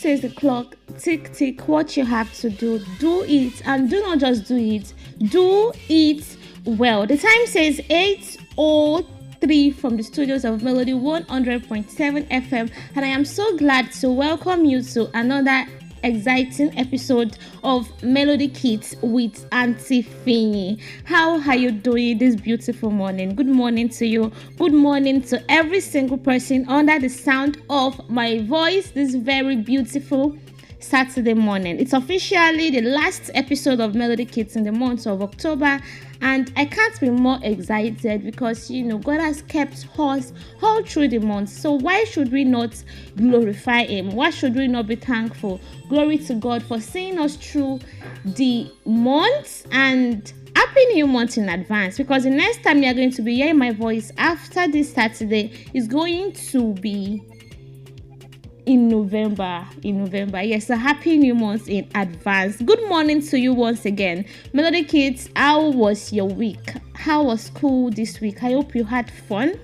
says the clock, tick tick, what you have to do, do it, and do not just do it well. The time says 8:03 from the studios of Melody 100.7 FM, and I am so glad to welcome you to another exciting episode of Melody Kids with Auntie Fiyi. How are you doing this beautiful morning? Good morning to you. Good morning to every single person under the sound of my voice this very beautiful Saturday morning. It's officially the last episode of Melody Kids in the month of October, and I can't be more excited because God has kept us all through the month. So why should we not glorify Him? Why should we not be thankful? Glory to God for seeing us through the month, and happy new month in advance, because the next time you are going to be hearing my voice after this Saturday is going to be in November. Yes, a happy new month in advance. Good morning to you once again, Melody Kids. How was your week? How was school this week? I hope you had fun.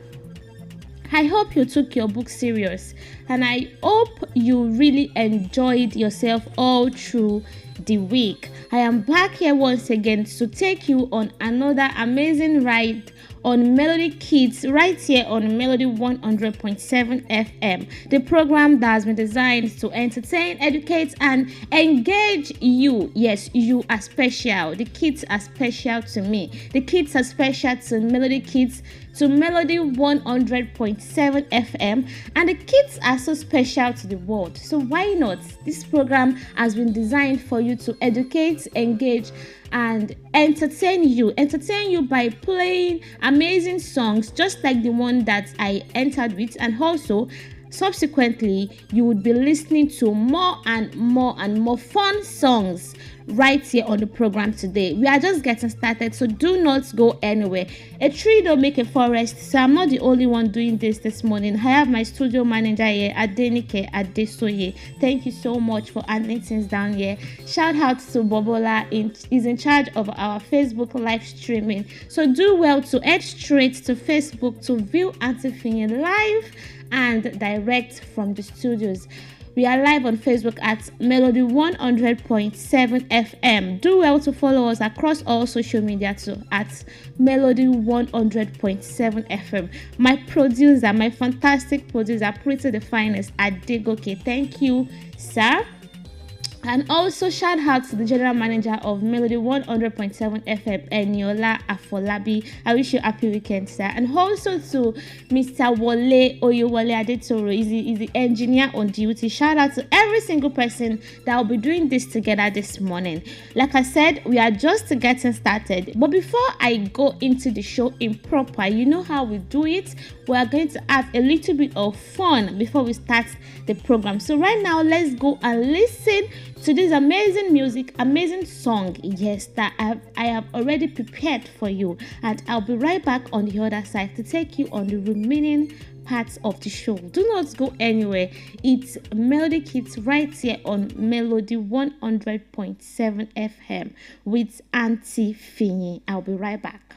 I hope you took your book serious, and I hope you really enjoyed yourself all through the week. I am back here once again to take you on another amazing ride on Melody Kids right here on Melody 100.7 FM, the program that has been designed to entertain, educate, and engage you. Yes, you are special. The kids are special to me. The kids are special to Melody Kids, to Melody 100.7 FM, and the kids are so special to the world. So why not? This program has been designed for you to educate, engage, and entertain you by playing amazing songs just like the one that I entered with, and also subsequently you would be listening to more and more fun songs right here on the program today. We are just getting started, so do not go anywhere. A tree don't make a forest, so I'm not the only one doing this morning. I have my studio manager here, Adenike Adesoye. Thank you so much for handling things down here. Shout out to Bobola, is in charge of our Facebook live streaming, so do well to head straight to Facebook to view Auntie Fiyi live and direct from the studios. We are live on Facebook at Melody 100.7 FM. Do well to follow us across all social media too at Melody 100.7 FM. My producer, my fantastic producer, Pretty the Finest, Adegoke. Thank you, sir. And also shout out to the general manager of Melody 100.7 FM, Eniola Afolabi. I wish you a happy weekend, sir. And also to Mr. Wole Oyewole Adetoro, is the engineer on duty. Shout out to every single person that will be doing this together this morning. Like I said, we are just getting started. But before I go into the show in proper, you know how we do it. We are going to have a little bit of fun before we start the program. So right now, let's go and listen to this amazing music, amazing song, yes, that I have already prepared for you, and I'll be right back on the other side to take you on the remaining parts of the show. Do not go anywhere. It's Melody Kids right here on Melody 100.7 FM with Auntie Fiyi. I'll be right back.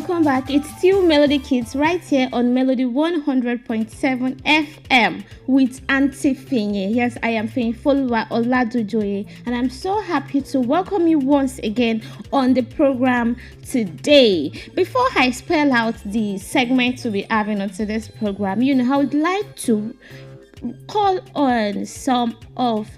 Welcome back. It's still Melody Kids right here on Melody 100.7 FM with Auntie Fiyin. Yes, I am Fiyinfoluwa Oladunjoye, and I'm so happy to welcome you once again on the program today. Before I spell out the segment to be having on today's program, I would like to call on some of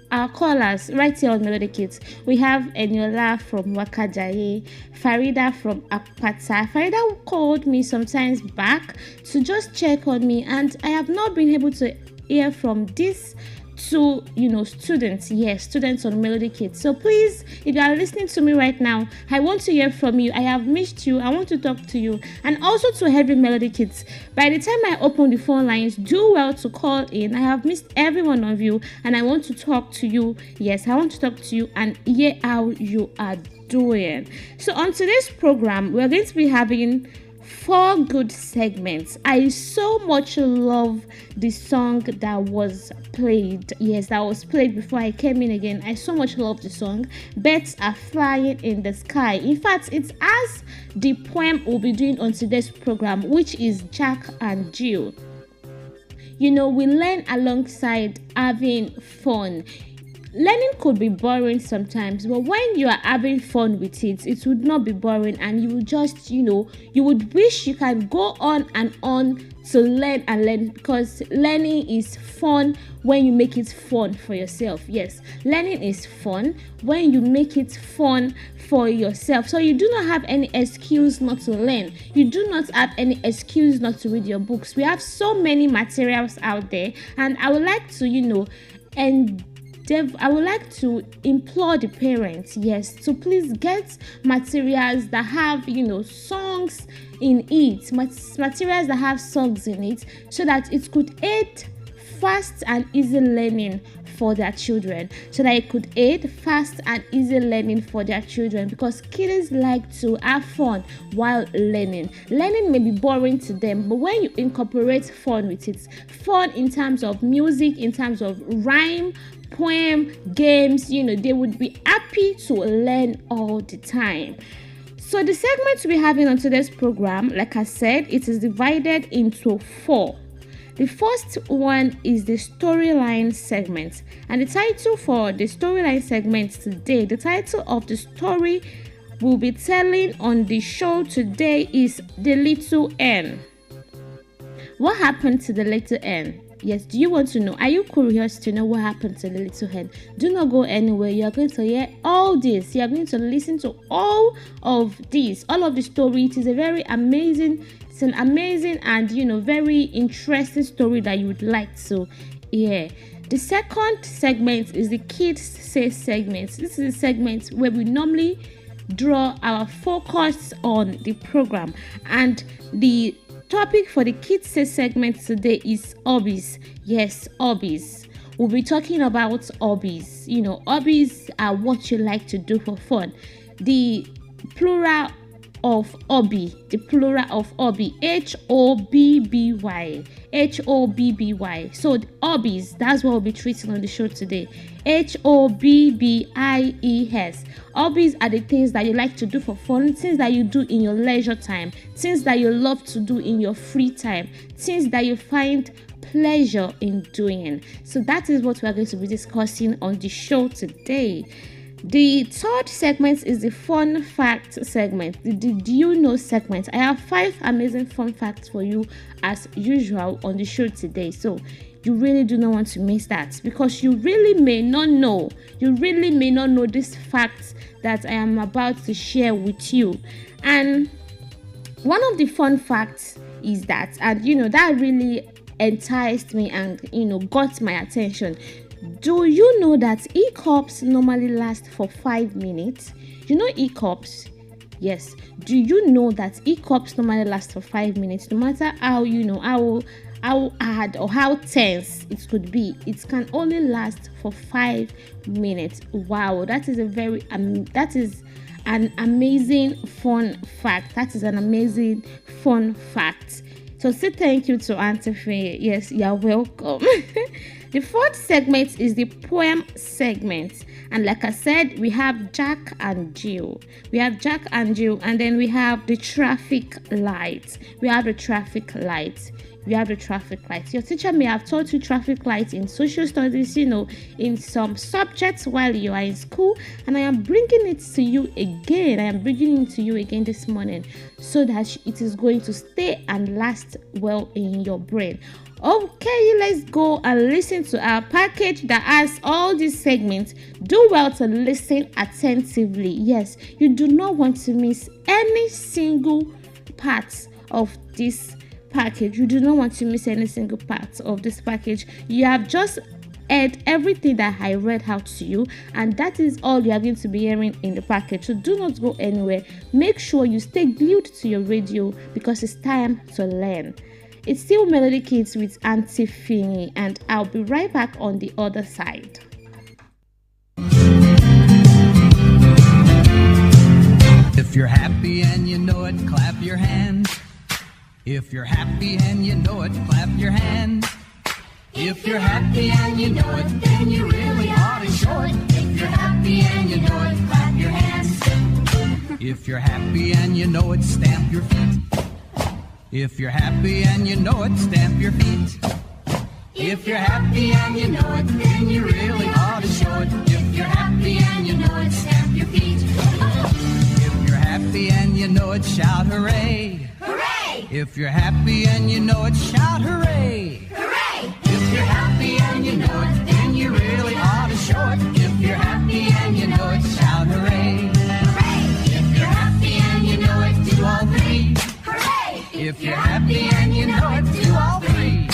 our callers right here on Melody Kids. We have Eniola from Wakajaye, Farida from Apata. Farida called me sometimes back to just check on me, and I have not been able to hear from these two, students. Yes, students on Melody Kids. So please, if you are listening to me right now, I want to hear from you. I have missed you. I want to talk to you. And also to every Melody Kids. By the time I open the phone lines, do well to call in. I have missed every one of you, and I want to talk to you. Yes, I want to talk to you and hear how you are doing. So on today's program, we're going to be having 4 good segments. I so much love the song that was played. Yes, that was played before I came in again. I so much love the song. Birds are flying in the sky. In fact, it's as the poem we'll be doing on today's program, which is Jack and Jill. We learn alongside having fun. Learning could be boring sometimes, but when you are having fun with it, it would not be boring, and you would just, you would wish you can go on and on to learn and learn, because learning is fun when you make it fun for yourself. Yes, learning is fun when you make it fun for yourself. So you do not have any excuse not to learn. You do not have any excuse not to read your books. We have so many materials out there, and I would like to, I would like to implore the parents, yes, to please get materials that have, songs in it, materials that have songs in it, so that it could aid fast and easy learning for their children, because kids like to have fun while learning. Learning may be boring to them, but when you incorporate fun with it, fun in terms of music, in terms of rhyme, poem, games, they would be happy to learn all the time. So the segment we're having on today's program, like I said, it is divided into 4. The first one is the storyline segment, and the title for the storyline segment today, the title of the story we'll be telling on the show today is The Little Hen. What happened to the little hen? Yes, do you want to know? Are you curious to know what happened to the little hen? Do not go anywhere. You are going to hear all this. You are going to listen to all of this, all of the story. It is an amazing and very interesting story that you would like to hear. The second segment is the Kids Say segment. This is a segment where we normally draw our focus on the program, and the topic for the Kids Say segment today is hobbies. Yes, hobbies. We'll be talking about hobbies. Hobbies are what you like to do for fun. The plural of hobby, Hobby. So hobbies, that's what we'll be treating on the show today. Hobbies. Hobbies are the things that you like to do for fun, things that you do in your leisure time, things that you love to do in your free time, things that you find pleasure in doing. So that is what we are going to be discussing on the show today. The third segment is the fun fact segment, the Did You Know segment. I have 5 amazing fun facts for you as usual on the show today. So you really do not want to miss that, because you really may not know these facts that I am about to share with you. And one of the fun facts is that, and that really enticed me and got my attention. Do you know that e-cups normally last for 5 minutes? E-cups? Yes. Do you know that e-cups normally last for 5 minutes? No matter how how hard or how tense it could be, it can only last for 5 minutes. Wow, that is an amazing fun fact. So say thank you to Auntie Faye. Yes, you're welcome. The fourth segment is the poem segment. And like I said, we have Jack and Jill. And then we have the traffic lights. Your teacher may have taught you traffic lights in social studies, in some subjects while you are in school. And I am bringing it to you again this morning, so that it is going to stay and last well in your brain. Okay, let's go and listen to our package that has all these segments. Do well to listen attentively. Yes, you do not want to miss any single part of this package. You have just heard everything that I read out to you, and that is all you are going to be hearing in the package. So do not go anywhere. Make sure you stay glued to your radio, because it's time to learn. It's still Melody Kids with Auntie Fini, and I'll be right back on the other side. If you're happy and you know it, clap your hands. If you're happy and you know it, clap your hands. If you're happy and you know it, then you really ought to show it. If you're happy and you know it, clap your hands. If you're happy and you know it, stamp your feet. If you're happy and you know it, stamp your feet. If you're happy and you know it, then you really ought to show it. If you're happy and you know it, stamp your feet. If you're happy and you know it, shout hooray. Hooray! If you're happy and you know it, shout hooray. Hooray! If you're happy and you know it, then you really ought to show it. If you're happy and you know it, shout hooray. Hooray! If you're happy and you know it, do all three. Hooray! If you're happy and you know it, do all three.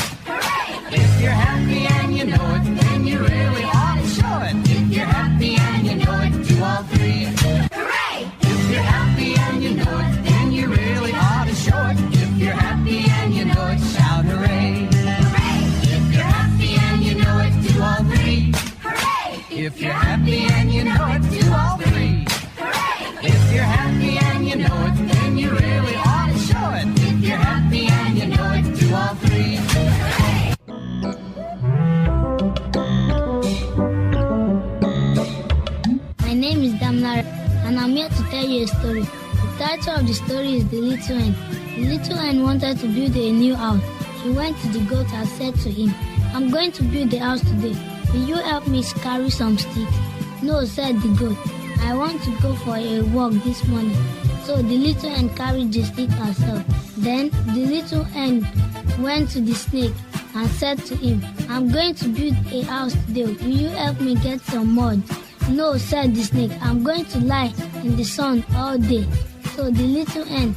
If you're happy and you know it, then you really ought to show it. If you're happy and you know it, do all three. Hooray! If you're happy and you know it, then you really ought to show it. If you're happy and you know it, shout hooray. Hooray! If you're happy and you know it, do all three. Hooray! If you're happy and you know it, do all three. Hooray! If you're happy and you know it, then you really ought to show it. If you're happy and you know it, do all three. Hooray! My name is Damlar, and I'm here to tell you a story. The title of the story is The Little Hen. The little hen wanted to build a new house. She went to the goat and said to him, I'm going to build the house today. Will you help me carry some sticks? No, said the goat. I want to go for a walk this morning. So the little hen carried the stick herself. Then the little hen went to the snake and said to him, I'm going to build a house today. Will you help me get some mud? No, said the snake. I'm going to lie in the sun all day. So the little hen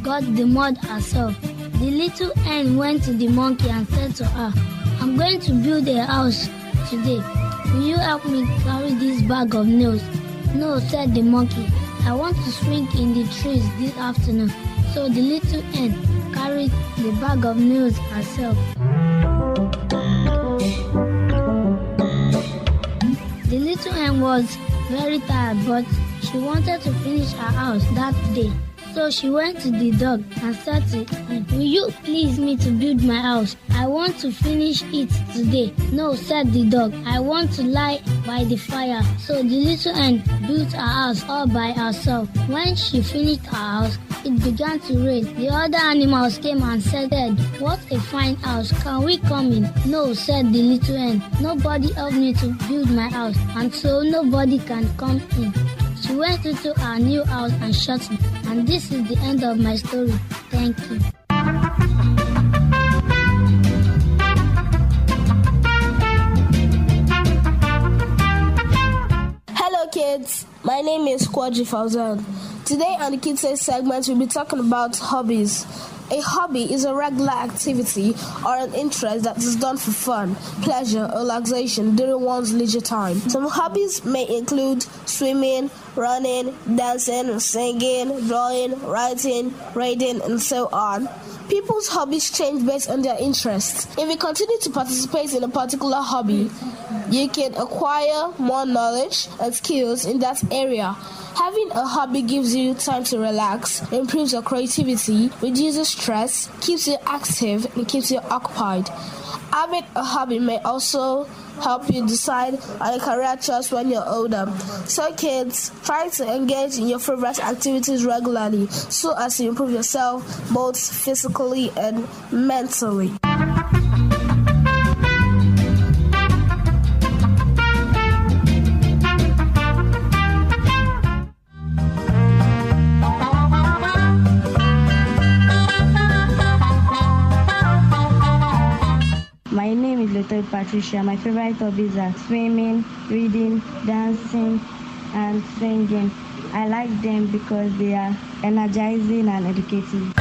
got the mud herself. The little hen went to the monkey and said to her, I'm going to build a house today. Will you help me carry this bag of nails? No, said the monkey. I want to swing in the trees this afternoon. So the little hen carried the bag of nails herself. The little hen was very tired, but she wanted to finish her house that day. So she went to the dog and said to him, will you please me to build my house? I want to finish it today. No, said the dog. I want to lie by the fire. So the little hen built her house all by herself. When she finished her house, it began to rain. The other animals came and said, what a fine house. Can we come in? No, said the little hen. Nobody helped me to build my house, and so nobody can come in. She went into her new house and shut it. And this is the end of my story. Thank you. Hello kids, my name is Kwaji Fauzan. Today on the Kids Say segment, we'll be talking about hobbies. A hobby is a regular activity or an interest that is done for fun, pleasure, or relaxation during one's leisure time. Some hobbies may include swimming, running, dancing, singing, drawing, writing, reading, and so on. People's hobbies change based on their interests. If you continue to participate in a particular hobby, you can acquire more knowledge and skills in that area. Having a hobby gives you time to relax, improves your creativity, reduces stress, keeps you active, and keeps you occupied. Having a hobby may also help you decide on a career choice when you're older. So kids, try to engage in your favorite activities regularly so as to improve yourself both physically and mentally. My name is Little Patricia. My favorite hobbies are swimming, reading, dancing, and singing. I like them because they are energizing and educative.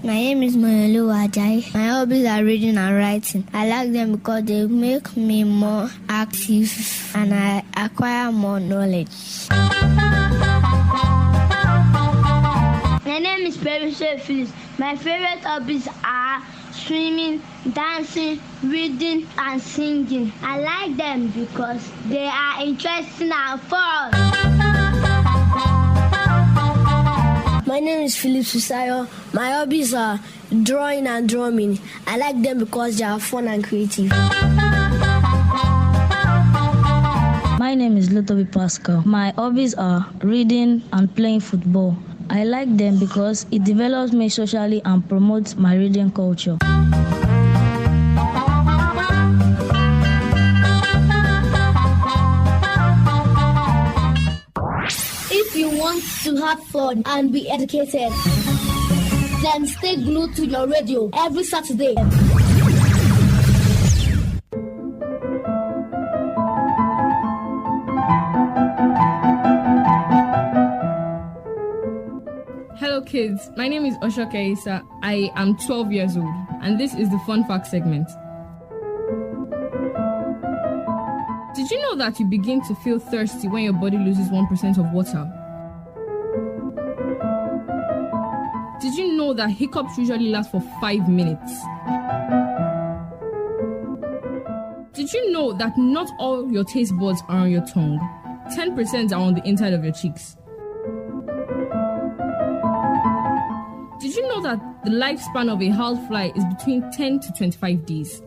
My name is Fiyinfoluwa Oladunjoye. My hobbies are reading and writing. I like them because they make me more active and I acquire more knowledge. My name is Phyllis. My favorite hobbies are swimming, dancing, reading, and singing. I like them because they are interesting and fun. My name is Philip Susayo. My hobbies are drawing and drumming. I like them because they are fun and creative. My name is Lutobi Pascal. My hobbies are reading and playing football. I like them because it develops me socially and promotes my reading culture. If you want to have fun and be educated, then stay glued to your radio every Saturday. Hello kids, my name is Oshoke Isa. I am 12 years old and this is the Fun Fact segment. Did you know that you begin to feel thirsty when your body loses 1% of water? Did you know that hiccups usually last for 5 minutes? Did you know that not all your taste buds are on your tongue? 10% are on the inside of your cheeks. Did you know that the lifespan of a housefly is between 10 to 25 days?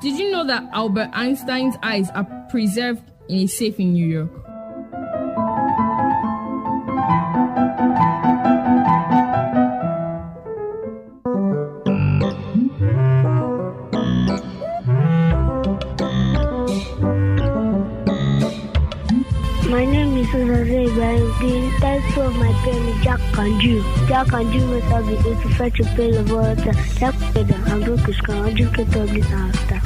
Did you know that Albert Einstein's eyes are preserved in a safe in New York? My name is Jose Ibrahim. The title of my pen is Jack and Jill. Jack and Jill must have been able to fetch a pail of water. Jack together and broke his crown and drink it up this after.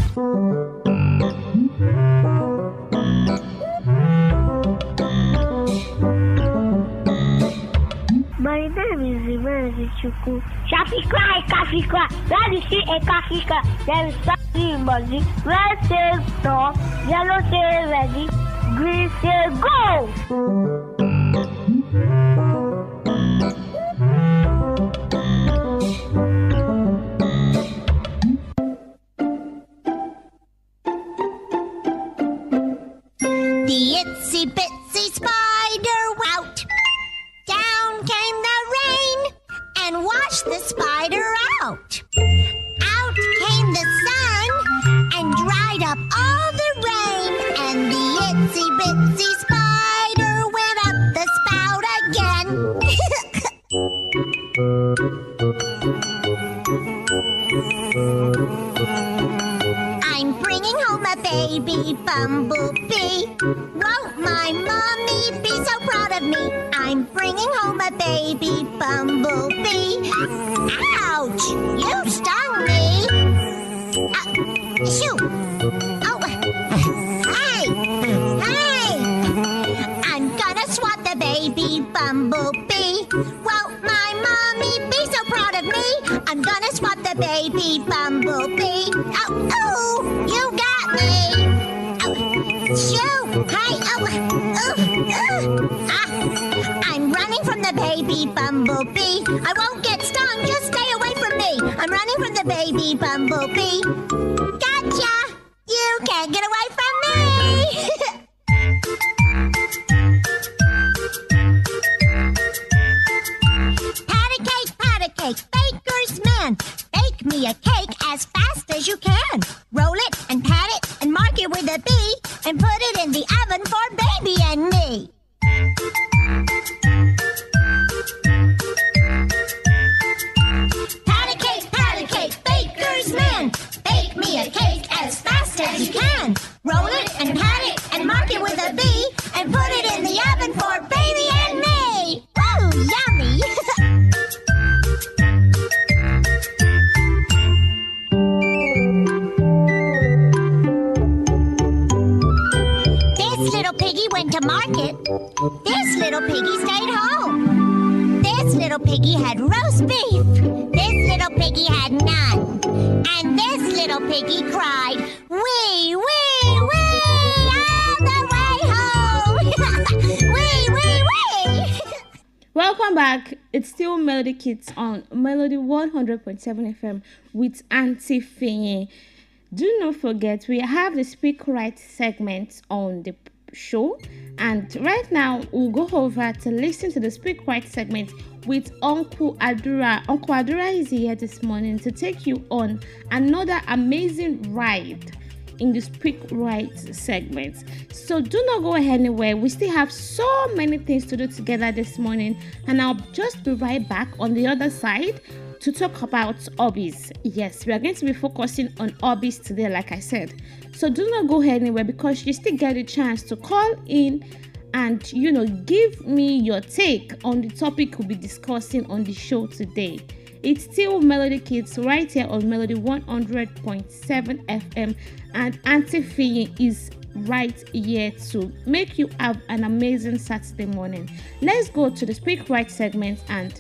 My name is Ibrahim Chuku. Shafika, Kafika. Where is she a Kafika? There is something in body. Red says stop, yellow says ready. Green say go! The itsy bitsy spider out. Down came the rain and washed the spider out. Out came the sun and dried up all the rain, and the itsy bitsy spider went up the spout again. I'm bringing home a baby bumblebee. Won't my mommy be so proud of me? I'm bringing home a baby bumblebee. Ouch! You stung me. Shoo! Oh, hey! Hey! I'm gonna swat the baby bumblebee. Won't my mommy be so proud of me? I'm gonna swat the baby bumblebee. Oh, oh! You got me! Oh, shoo! Hey! I'm running from the baby bumblebee. I won't get stung, just stay away from me. I'm running from the baby bumblebee. Gotcha! You can't get away from me! Pat a cake, baker's man. Bake me a cake as fast as you can. Roll it and pat it and mark it with a B and put it in the oven for baby and me. Pat a cake, baker's man. Bake me a cake as fast as you can. Roll it and pat it and mark it with a B and put it in the oven for baby and me. Woo, yummy! This little piggy went to market. This little piggy stayed home. This little piggy had roast beef. This little piggy had none. And this little piggy cried, wee, wee, wee, all the way home. Wee, wee, wee. Welcome back. It's still Melody Kids on Melody 100.7 FM with Auntie Fiyin. Do not forget, we have the Speak Right segment on the show. And right now, we'll go over to listen to the Speak Right segment with Uncle Adura. Uncle Adura is here this morning to take you on another amazing ride in the Speak Right segment. So do not go anywhere. We still have so many things to do together this morning, and I'll just be right back on the other side to talk about hobbies. Yes, we are going to be focusing on hobbies today, like I said. So do not go anywhere, because you still get a chance to call in and give me your take on the topic we'll be discussing on the show today. It's still Melody Kids right here on Melody 100.7 FM, and Auntie Fiyin is right here to make you have an amazing Saturday morning. Let's go to the Speak Right segment, and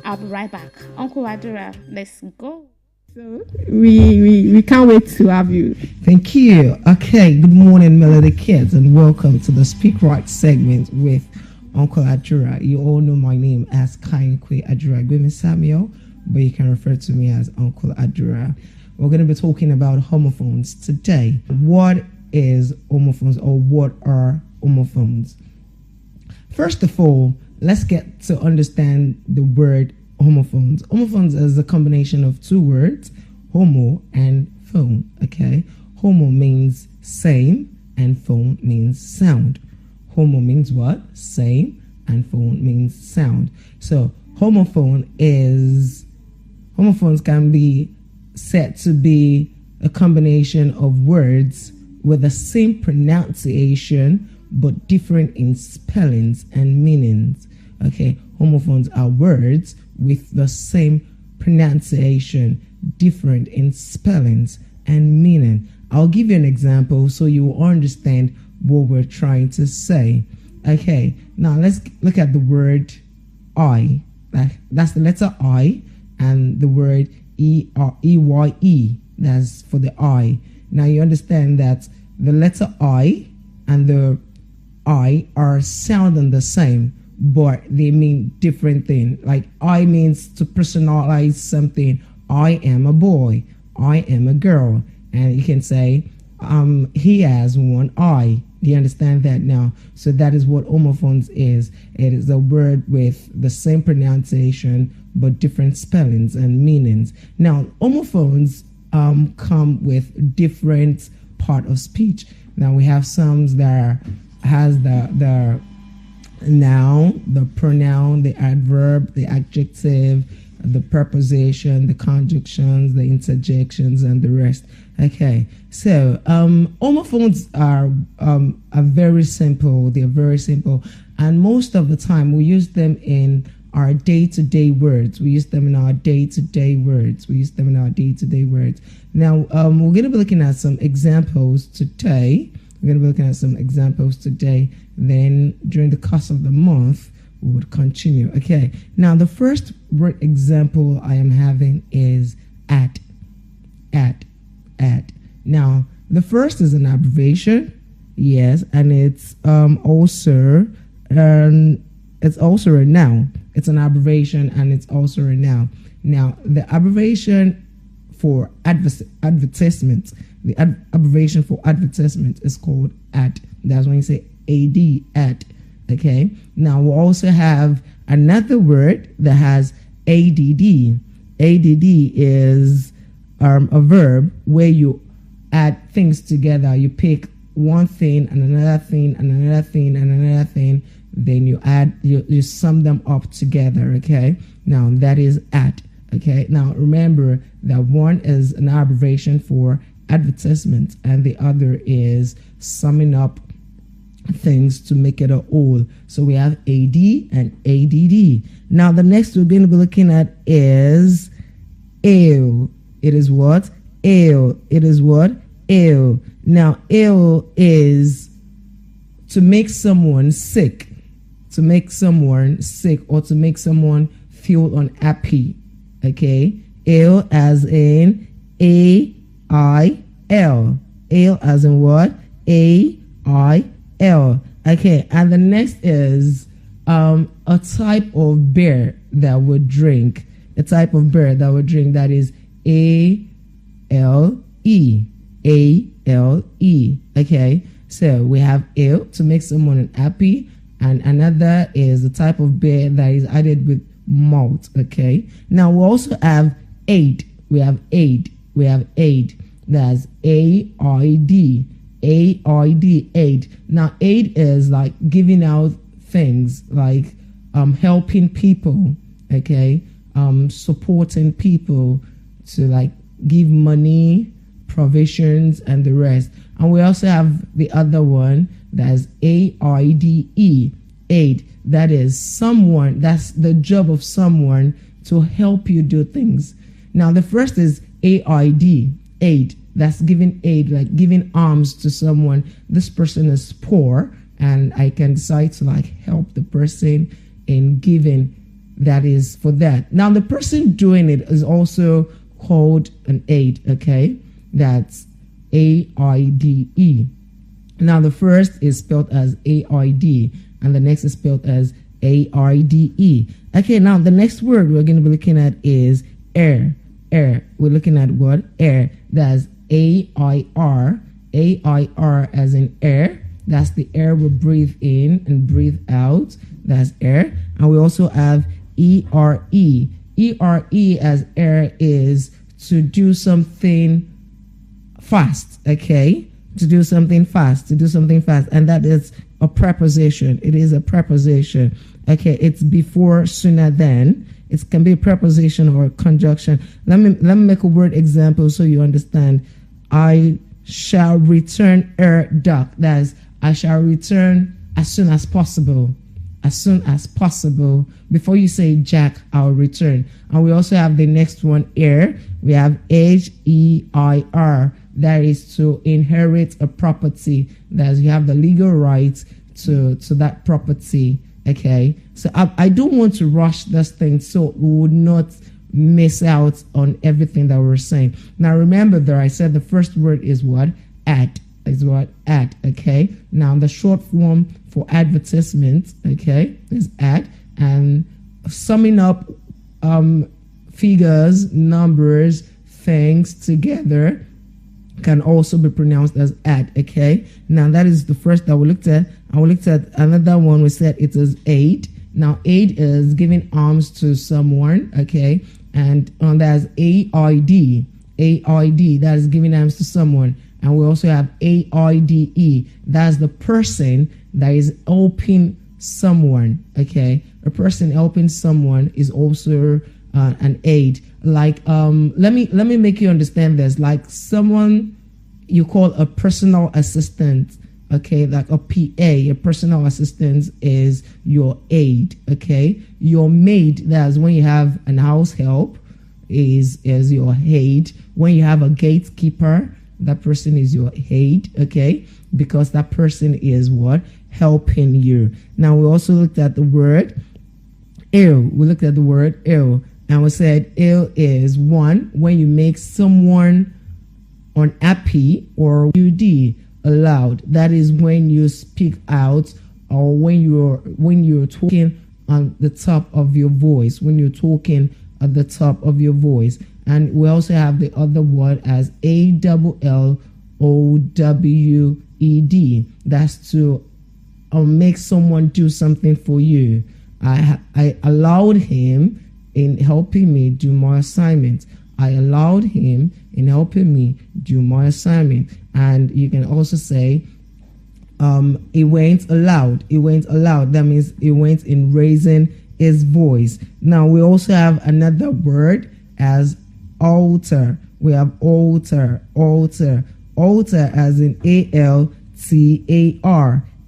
I'll be right back. Uncle Adura, let's go. So we can't wait to have you. Thank you. Okay, good morning, Melody Kids, and welcome to the Speak Right segment with Uncle Adura. You all know my name as Kainkwe Adura Gwemi Samuel, but you can refer to me as Uncle Adura. We're going to be talking about homophones today. What is homophones, or what are homophones? First of all, let's get to understand the word homophones. Homophones is a combination of two words, homo and phone. Okay, homo means same and phone means sound. Homo means what? Same, and phone means sound. So homophones can be said to be a combination of words with the same pronunciation but different in spellings and meanings. Okay, homophones are words with the same pronunciation, different in spellings and meaning. I'll give you an example so you will understand what we're trying to say. Okay, now let's look at the word I. That's the letter I, and the word E-Y-E. That's for the I. Now you understand that the letter I and the I are sounding the same, but they mean different things. Like I means to personalize something. I am a boy. I am a girl. And you can say, he has one eye. Do you understand that now? So that is what homophones is. It is a word with the same pronunciation but different spellings and meanings. Now, homophones come with different part of speech. Now we have some that has the noun, the pronoun, the adverb, the adjective, the preposition, the conjunctions, the interjections, and the rest. Okay, so homophones are very simple. They're very simple, and most of the time we use them in our day-to-day words. We use them in our day-to-day words. Now, we're going to be looking at some examples today. Then, during the course of the month, we would continue. Okay. Now, the first word example I am having is at. Now, the first is an abbreviation. Yes, and it's also a noun. It's an abbreviation and it's also a noun. Now, the abbreviation for advertisement, is called AD. That's when you say AD. Okay. Now, we also have another word that has ADD. ADD is a verb where you add things together. You pick one thing and another thing and another thing and another thing. Then you sum them up together. Okay. Now that is at. Okay. Now remember that one is an abbreviation for advertisement and the other is summing up things to make it a whole. So we have AD and ADD. Now the next we're going to be looking at is ill. It is what? Ill. It is what? Ill. Now ill is to make someone sick. To make someone sick or to make someone feel unhappy. Okay? Ill as in A-I-L. Ill as in what? A-I-L. Okay, and the next is a type of beer that would drink. A type of beer that would drink, that is A-L-E. A-L-E. Okay? So we have ale to make someone happy, and another is the type of beer that is added with malt. Okay. Now we also have aid. We have aid. That's AID. Aid. Now aid is like giving out things, like helping people. Okay. Supporting people to like give money, provisions, and the rest. And we also have the other one that's AIDE. Aid. That is someone, that's the job of someone to help you do things. Now the first is AID. Aid. That's giving aid, like giving alms to someone. This person is poor, and I can decide to like help the person in giving. That is for that. Now the person doing it is also called an aid. Okay. That's AIDE. Now the first is spelled as AID, and the next is spelled as AIDE. Okay, now the next word we're going to be looking at is air. Air. We're looking at what? Air. That's AIR. AIR as in air. That's the air we breathe in and breathe out. That's air. And we also have ERE. ERE as air is to do something fast. Okay, to do something fast, and that is a preposition. It is a preposition. Okay, it's before, sooner than. It can be a preposition or a conjunction. Let me make a word example so you understand. I shall return ere dark. That's I shall return as soon as possible. As soon as possible. Before you say Jack, I'll return. And we also have the next one, heir. We have HEIR. That is to inherit a property. That is, you have the legal rights to that property. Okay. So I don't want to rush this thing so we would not miss out on everything that we're saying. Now remember that I said the first word is what? Ad. Is what? Ad. Okay. Now the short form for advertisement, okay, is ad. And summing up figures, numbers, things together can also be pronounced as ad. Okay. Now that is the first that we looked at. And we looked at another one. We said it is aid. Now aid is giving alms to someone. Okay. And that's AID. AID, that is giving alms to someone. And we also have AIDE. That's the person that is helping someone. Okay. A person helping someone is also an aid. Like let me make you understand this. Like someone you call a personal assistant. Okay, like a PA, a personal assistant is your aid. Okay, your maid, that's when you have an house help, is your aid. When you have a gatekeeper, that person is your aid. Okay, because that person is what? Helping you. Now we also looked at the word ill. We looked at the word ill, and we said ill is one when you make someone unhappy, or UD aloud. That is when you speak out, or when you're talking on the top of your voice. When you're talking at the top of your voice. And we also have the other word as ALLOWED. That's to make someone do something for you. I allowed him in helping me do my assignment. I allowed him in helping me do my assignment. And you can also say, it went aloud. It went aloud. That means it went in raising his voice. Now we also have another word as altar. We have altar, altar, altar as in ALTAR,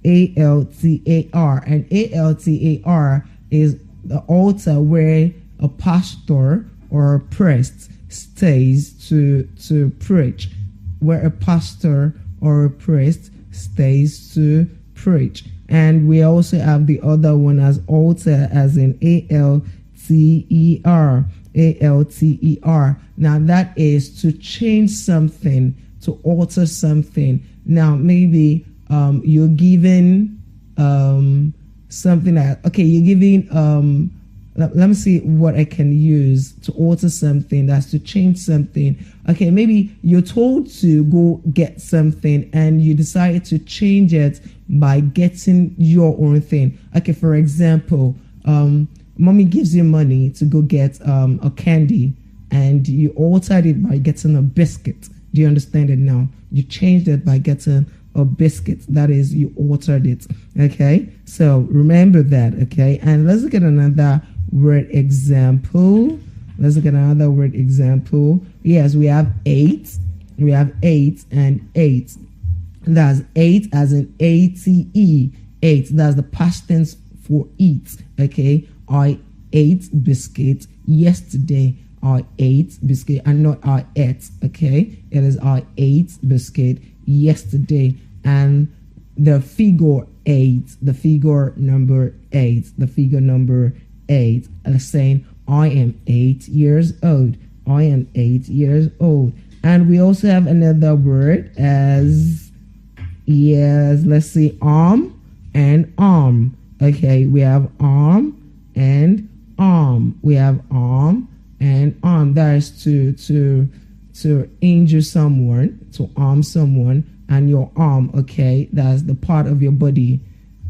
ALTAR, and ALTAR is the altar where a pastor or a priest stays to preach, where a pastor or a priest stays to preach. And we also have the other one as altar as in ALTER, ALTER. Now that is to change something, to alter something. Now maybe you're giving something that, okay, you're giving let me see what I can use to alter something, that's to change something. Okay, maybe you're told to go get something and you decide to change it by getting your own thing. Okay, for example, mommy gives you money to go get a candy, and you altered it by getting a biscuit. Do you understand it now? You changed it by getting a biscuit. That is, you altered it. Okay, so remember that. Okay, and let's look at another word example. Yes, we have 8. We have 8 and 8. That's 8 as in ATE. 8. That's the past tense for eat. Okay, I ate biscuit yesterday. I ate biscuit, and not I ate. Okay, it is I ate biscuit yesterday. And the figure 8, the figure number 8, is saying I am 8 years old. I am 8 years old. And we also have another word as, yes, let's see, arm and arm. Okay, we have arm and arm. We have arm and arm. That is to injure someone, to harm someone. And your arm, okay, that's the part of your body.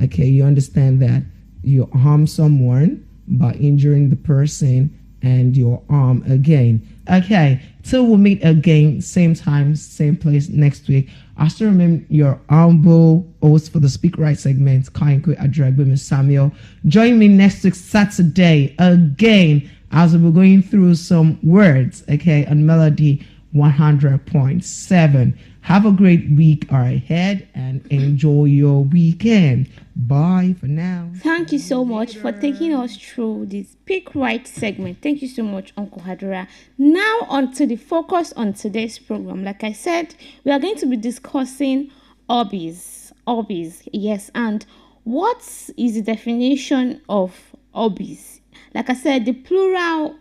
Okay, you understand that you harm someone by injuring the person, and your arm again. Okay, till we'll meet again, same time, same place next week. I still remember your humble host for the Speak Right segment, Kainku Adragbe Samuel. Join me next week, Saturday, again, as we're going through some words, okay, on Melody 100.7. Have a great week ahead and enjoy your weekend. Bye for now. Thank you so much for taking us through this Speak Right segment. Thank you so much, Uncle Hadura. Now on to the focus on today's program. Like I said, we are going to be discussing hobbies. Hobbies, yes. And what is the definition of hobbies? Like I said, the plural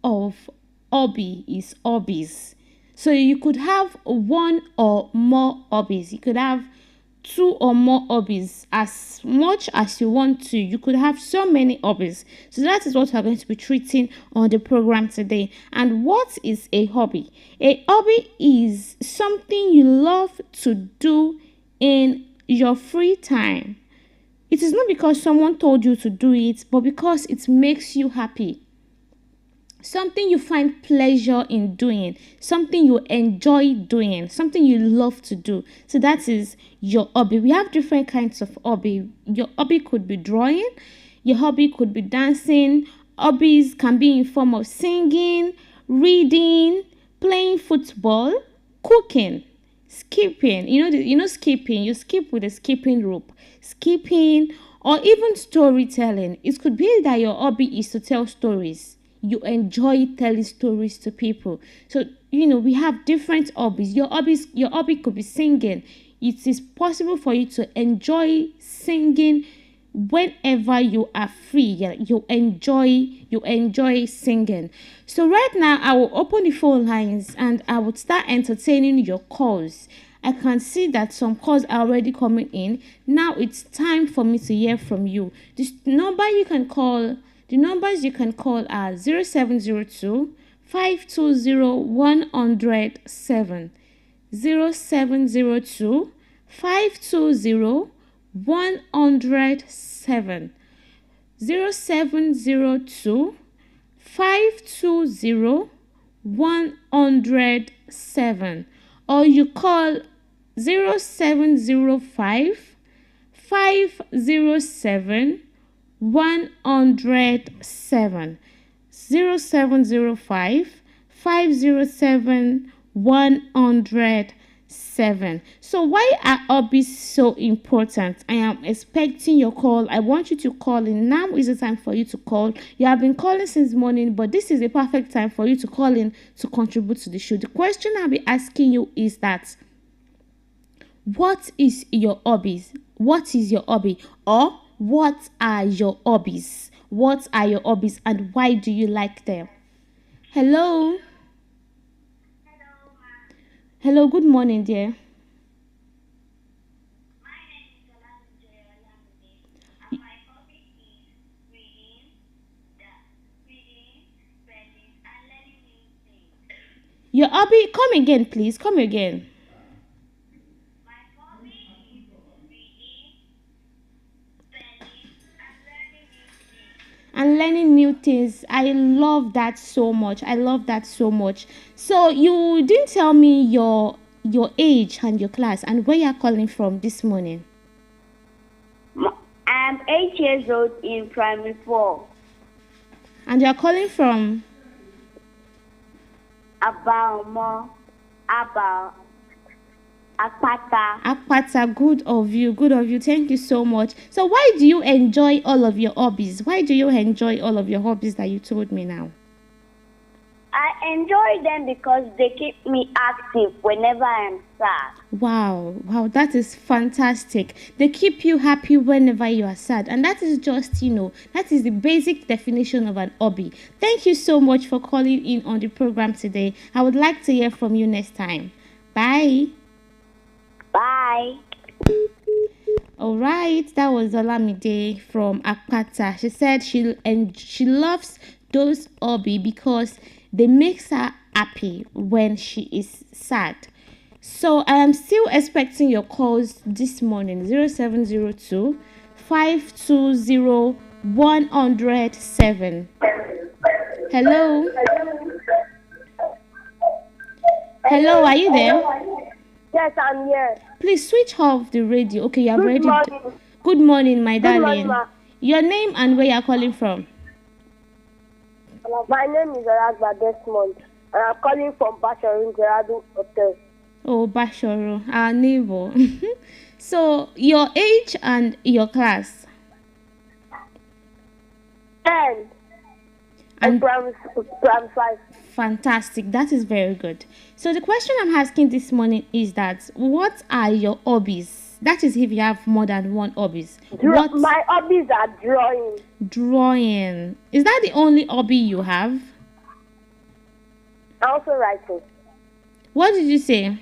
of hobby is hobbies. So you could have one or more hobbies. You could have 2 or more hobbies. As much as you want to, you could have so many hobbies. So that is what we're going to be treating on the program today. And what is a hobby? A hobby is something you love to do in your free time. It is not because someone told you to do it, but because it makes you happy. Something you find pleasure in doing, something you enjoy doing, something you love to do. So that is your hobby. We have different kinds of hobby. Your hobby could be drawing, your hobby could be dancing. Hobbies can be in form of singing, reading, playing football, cooking, skipping. You know skipping. You skip with a skipping rope, skipping, or even storytelling. It could be that your hobby is to tell stories. You enjoy telling stories to people. So, we have different hobbies. Your hobby could be singing. It is possible for you to enjoy singing whenever you are free. Yeah, you enjoy singing. So right now, I will open the phone lines and I will start entertaining your calls. I can see that some calls are already coming in. Now it's time for me to hear from you. The numbers you can call are 0702 520 107, 0702 520 107, 0702 520 107, or you call 0705 507 107, 0705 507 107. So why are hobbies so important? I am expecting your call. I want you to call in. Now is the time for you to call. You have been calling since morning, but this is the perfect time for you to call in to contribute to the show. The question I'll be asking you is that, what is your hobbies? What is your hobby? Or what are your hobbies? What are your hobbies and why do you like them? Hello? Hello, good morning, dear. My name is Oladunjoye, and my hobby is reading, Your hobby, come again, please. Come again. And learning new things. I love that so much. I love that so much. So you didn't tell me your age and your class and where you're calling from this morning. I'm 8 years old in primary 4. And you're calling from? About Akpata. Akpata, good of you, good of you. Thank you so much. So why do you enjoy all of your hobbies? Why do you enjoy all of your hobbies that you told me now? I enjoy them because they keep me active whenever I'm sad. Wow, that is fantastic. They keep you happy whenever you are sad. And that is just, that is the basic definition of an hobby. Thank you so much for calling in on the program today. I would like to hear from you next time. Bye. Bye. All right, that was Olamide from Akpata. She said she loves those hobby because they makes her happy when she is sad. So I am still expecting your calls this morning. 0702 520 107. Hello. Hello, are you there? Yes, I'm here. Please switch off the radio. Okay, you have ready. Morning. Good morning, my darling. Morning, ma. Your name and where you are calling from? My name is Aragba Desmond, and I'm calling from Basharu Gerardo Hotel. Oh, Basharu, our neighbor. So, your age and your class? 10. And primary 5. Fantastic. That is very good. So, the question I'm asking this morning is that, what are your hobbies? That is if you have more than one hobbies. My hobbies are drawing. Drawing. Is that the only hobby you have? Also writing. What did you say?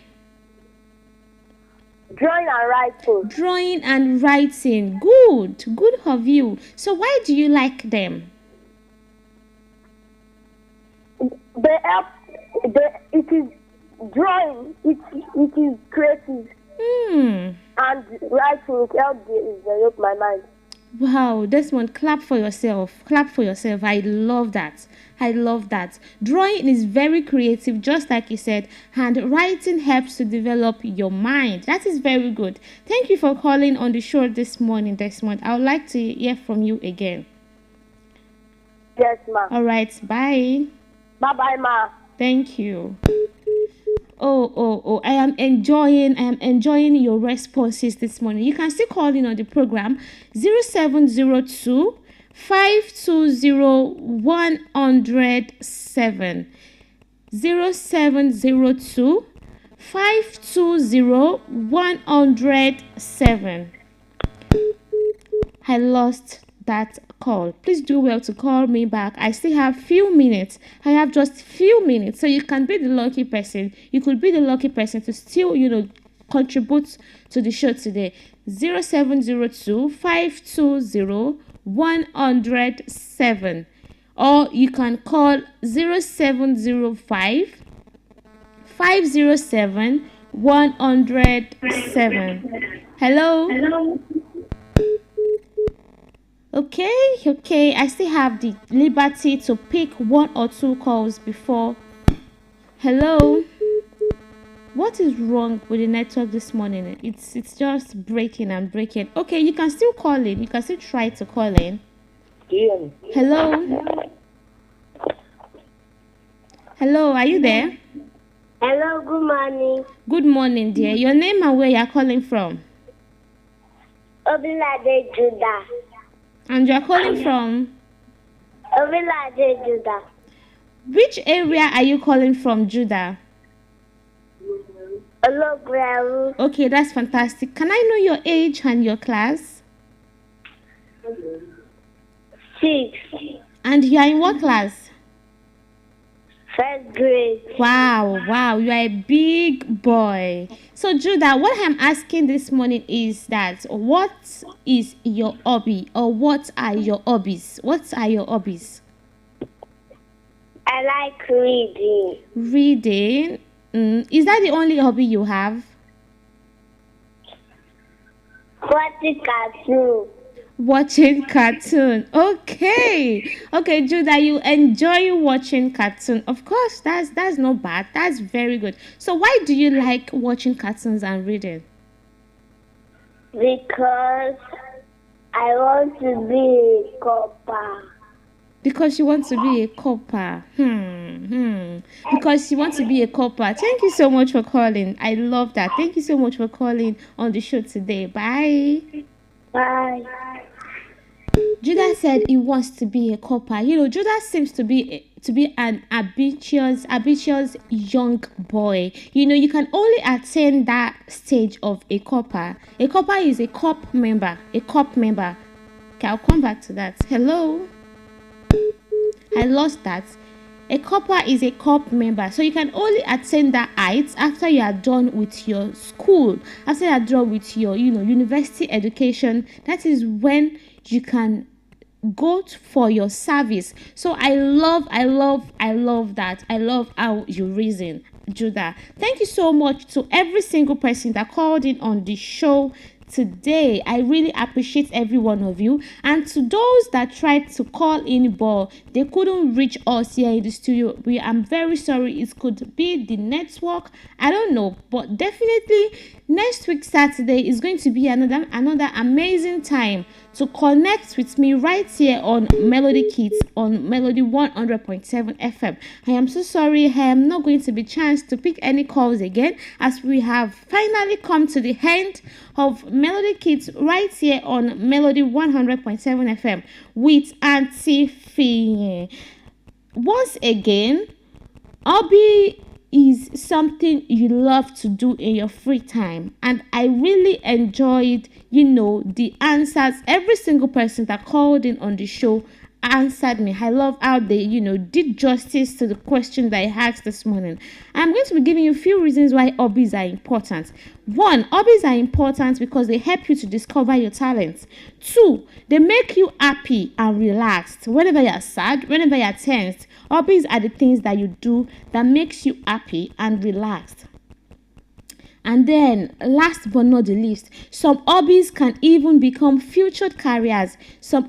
Drawing and writing. Drawing and writing. Good. Good of you. So why do you like them? They help. It is drawing. It is creative. And writing helps develop my mind. Wow, Desmond, clap for yourself. Clap for yourself. I love that. I love that. Drawing is very creative, just like you said, and writing helps to develop your mind. That is very good. Thank you for calling on the show this morning, Desmond. I would like to hear from you again. Yes, ma. All right, bye. Bye-bye, ma. Thank you. Oh, I am enjoying your responses this morning. You can still call in on the program 0702 520 107. 0702 520 107. I lost that call. Please do well to call me back. I still have few minutes. I have just few minutes, so you can be the lucky person. You could be the lucky person to still contribute to the show today. 0702 520 107, or you can call 0705 507 107. Hello. Okay. I still have the liberty to pick one or two calls before. Hello. What is wrong with the network this morning? It's just breaking and breaking. Okay, you can still call in. You can still try to call in. Hello. Hello, are you there? Hello, good morning. Good morning, dear. Your name and where you are calling from? Obilade Judah. And you are calling from? Obilade Judah. Which area are you calling from, Judah? Ologweru. Okay, that's fantastic. Can I know your age and your class? 6. And you are in what class? 1st grade. Wow, you are a big boy. So, Judah, what I'm asking this morning is that what is your hobby, or what are your hobbies? What are your hobbies? I I like reading. Reading. Is that the only hobby you have? Watching cartoon. Watching cartoon. Okay, Judah, you enjoy watching cartoon. Of course, that's not bad. That's very good. So why do you like watching cartoons and reading? Because I want to be a copper. Because you want to be a copper. Because you want to be a copper. Thank you so much for calling. I love that. Thank you so much for calling on the show today. Bye. Bye. Judah said he wants to be a copper. You know, Judah seems to be an ambitious young boy. You know, you can only attain that stage of a copper. A copper is a corp member. A corp member. Okay, I'll come back to that. Hello. I lost that. A copper is a corp member. So you can only attain that height after you are done with your school, after you are done with your, university education. That is when you can go for your service. So I love that. I love how you reason, Judah. Thank you so much to every single person that called in on the show today. I really appreciate every one of you, and to those that tried to call in but they couldn't reach us here in the studio, I'm very sorry. It could be the network, I don't know, but definitely next week Saturday is going to be another amazing time to connect with me right here on Melody Kids on Melody 100.7 FM. I am so sorry I am not going to be chance to pick any calls again, as we have finally come to the end of Melody Kids right here on Melody 100.7 FM with Auntie Fiyin. Once again, hobby is something you love to do in your free time, and I really enjoyed the answers. Every single person that called in on the show answered me. I love how they did justice to the question that I asked this morning. I'm going to be giving you a few reasons why hobbies are important. 1, hobbies are important because they help you to discover your talents. 2, they make you happy and relaxed. Whenever you're sad, whenever you're tensed, hobbies are the things that you do that makes you happy and relaxed. And then, last but not the least, some hobbies can even become future careers. For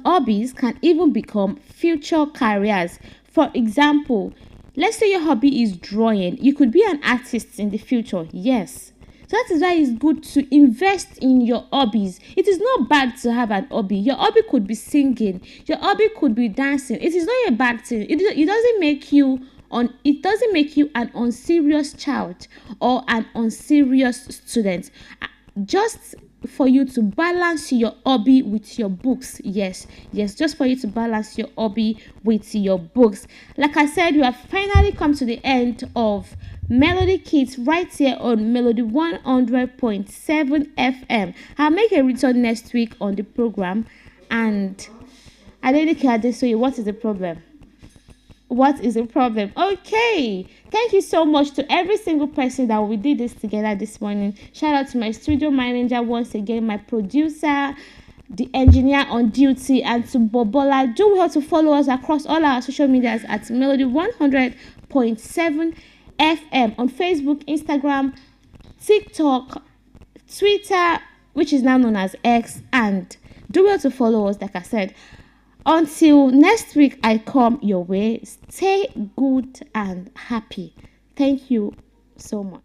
example, let's say your hobby is drawing. You could be an artist in the future. Yes. So that is why it's good to invest in your hobbies. It is not bad to have an hobby. Your hobby could be singing. Your hobby could be dancing. It is not a bad thing. It doesn't make you an unserious child or an unserious student. Just for you to balance your hobby with your books. Yes, just for you to balance your hobby with your books. Like I said, we have finally come to the end of Melody Kids right here on Melody 100.7 FM. I'll make a return next week on the program. And Adenike Adesoye, what is the problem? Okay, thank you so much to every single person that we did this together this morning. Shout out to my studio manager once again, my producer, the engineer on duty, and to Bobola. Do well to follow us across all our social medias at Melody 100.7 FM on Facebook, Instagram, TikTok, Twitter, which is now known as X, and do well to follow us, like I said. Until next week I come your way, stay good and happy. Thank you so much.